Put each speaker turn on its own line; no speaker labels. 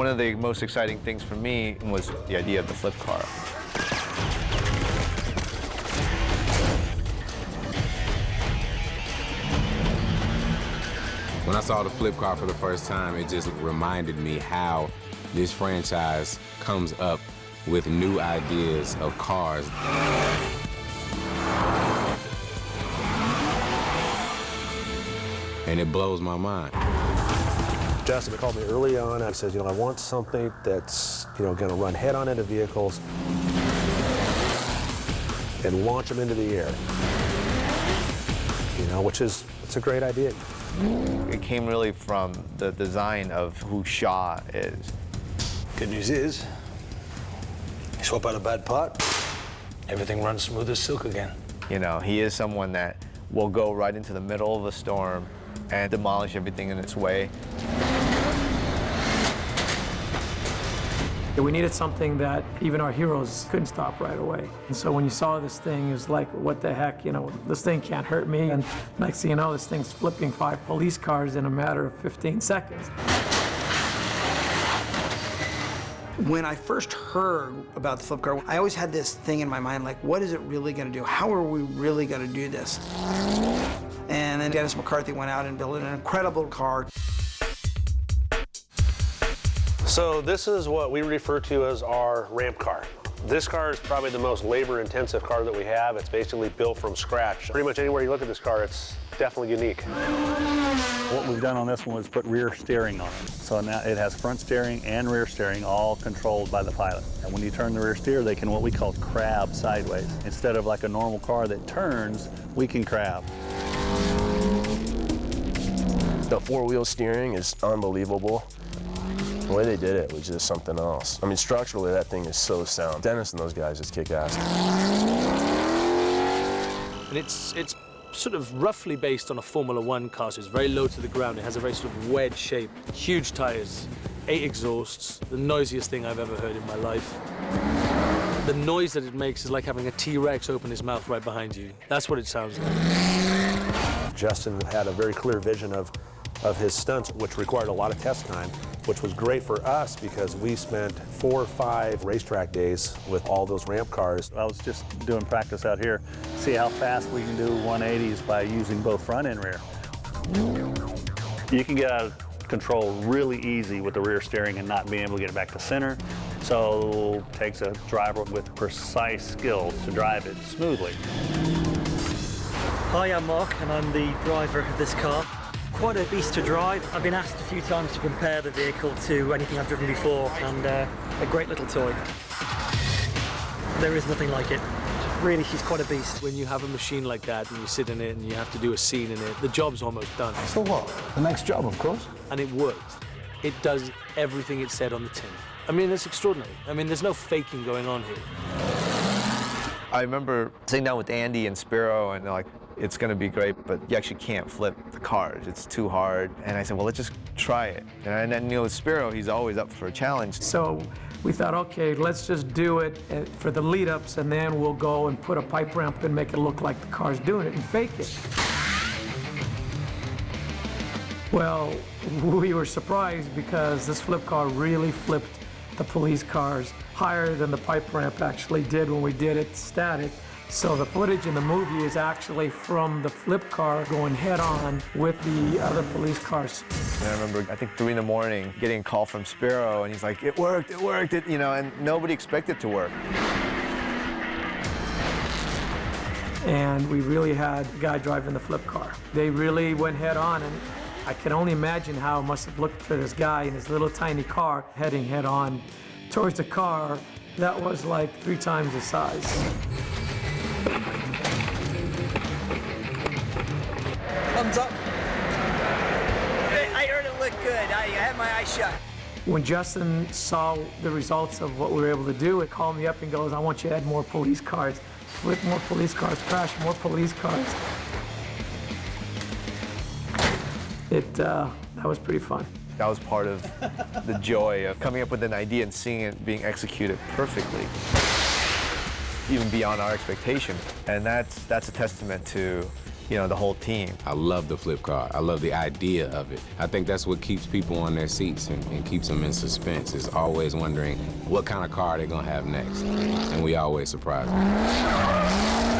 One of the most exciting things for me was the idea of the flip car.
When I saw the flip car for the first time, it just reminded me how this franchise comes up with new ideas of cars. And it blows my mind.
Justin called me early on and said, I want something that's, going to run head-on into vehicles and launch them into the air. It's a great idea.
It came really from the design of who Shaw is.
Good news is, you swap out a bad pot, everything runs smooth as silk again.
He is someone that will go right into the middle of a storm and demolish everything in its way.
We needed something that even our heroes couldn't stop right away. And so when you saw this thing, it was like, what the heck, this thing can't hurt me. And next thing you know, this thing's flipping 5 police cars in a matter of 15 seconds.
When I first heard about the flip car, I always had this thing in my mind, like, what is it really gonna do? How are we really gonna do this? And then Dennis McCarthy went out and built an incredible car.
So this is what we refer to as our ramp car. This car is probably the most labor-intensive car that we have. It's basically built from scratch. Pretty much anywhere you look at this car, it's definitely unique.
What we've done on this one was put rear steering on it. So now it has front steering and rear steering, all controlled by the pilot. And when you turn the rear steer, they can what we call crab sideways. Instead of like a normal car that turns, we can crab.
The 4-wheel steering is unbelievable. The way they did it was just something else. I mean, structurally, that thing is so sound. Dennis and those guys just kick ass.
And it's sort of roughly based on a Formula One car, so it's very low to the ground. It has a very sort of wedge shape, huge tires, 8 exhausts, the noisiest thing I've ever heard in my life. The noise that it makes is like having a T-Rex open his mouth right behind you. That's what it sounds like.
Justin had a very clear vision of his stunts, which required a lot of test time, which was great for us because we spent 4 or 5 racetrack days with all those ramp cars.
I was just doing practice out here, see how fast we can do 180s by using both front and rear. You can get out of control really easy with the rear steering and not being able to get it back to center. So it takes a driver with precise skills to drive it smoothly.
Hi, I'm Mark and I'm the driver of this car. Quite a beast to drive. I've been asked a few times to compare the vehicle to anything I've driven before, and a great little toy. There is nothing like it. Really, she's quite a beast.
When you have a machine like that and you sit in it and you have to do a scene in it, the job's almost done.
So what? The next job, of course.
And it works. It does everything it said on the tin. I mean, it's extraordinary. I mean, there's no faking going on here.
I remember sitting down with Andy and Spiro, and they're like, it's going to be great, but you actually can't flip the cars. It's too hard. And I said, well, let's just try it. And then, Spiro, he's always up for a challenge.
So we thought, okay, let's just do it for the lead-ups, and then we'll go and put a pipe ramp and make it look like the car's doing it and fake it. Well, we were surprised because this flip car really flipped the police cars higher than the pipe ramp actually did when we did it static. So the footage in the movie is actually from the flip car going head-on with the other police cars.
And I remember, I think 3 in the morning, getting a call from Spiro, and he's like, it worked, and nobody expected it to work.
And we really had the guy driving the flip car. They really went head-on, and I can only imagine how it must have looked for this guy in his little tiny car heading head-on towards a car that was like 3 times the size.
Thumbs up. I heard it looked good. I had my eyes shut.
When Justin saw the results of what we were able to do, it called me up and goes, I want you to add more police cars, flip more police cars, crash more police cars. That was pretty fun.
That was part of the joy of coming up with an idea and seeing it being executed perfectly, even beyond our expectation. And that's a testament to you know, the whole team.
I love the flip car. I love the idea of it. I think that's what keeps people on their seats and keeps them in suspense, is always wondering what kind of car they're gonna have next. And we always surprise them.